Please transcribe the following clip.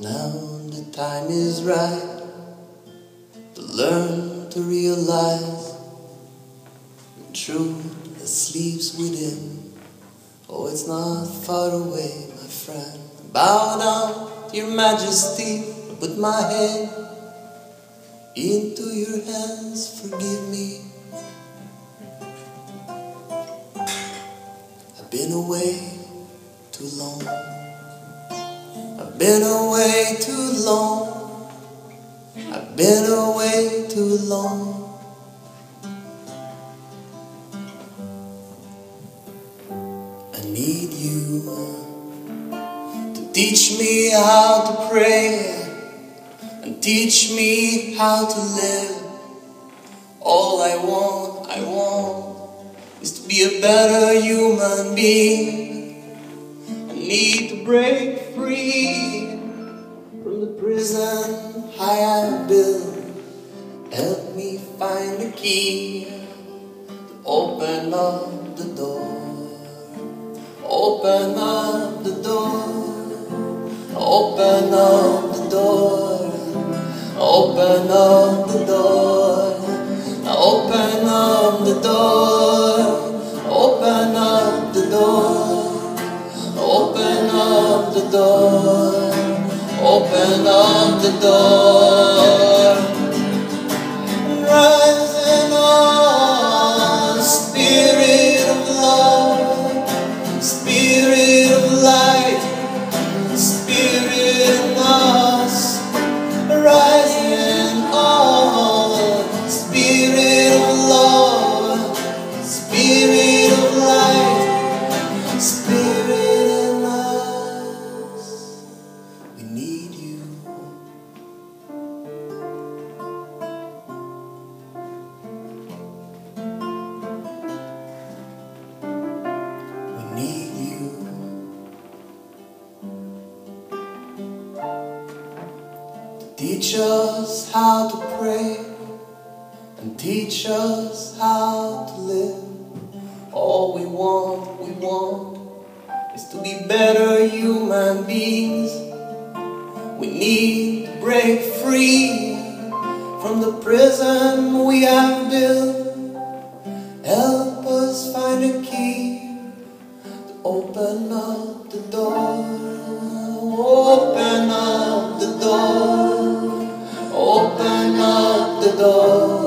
Now the time is right to learn to realize the truth that sleeps within. Oh, it's not far away, my friend. Bow down to your majesty, put my head into your hands, forgive me. I've been away too long. I've been away too long. I've been away too long. I need you to teach me how to pray and teach me how to live. All I want is to be a better human being. I need to break free from the prison I have built. Help me find the key to open up the door. Open up the door. Open up the door. Open up the door. Open up the door. Open up the door. Open up the door. Open up the door. Rising on, spirit of love, spirit of light, spirit in us. Rising on, spirit of love, spirit of light, spirit in us. We need you. We need you. Teach us how to pray and teach us how to live. All we want is to be better human beings. We need to break free from the prison we have built. Help us find a key to open up the door. Open up the door. Open up the door.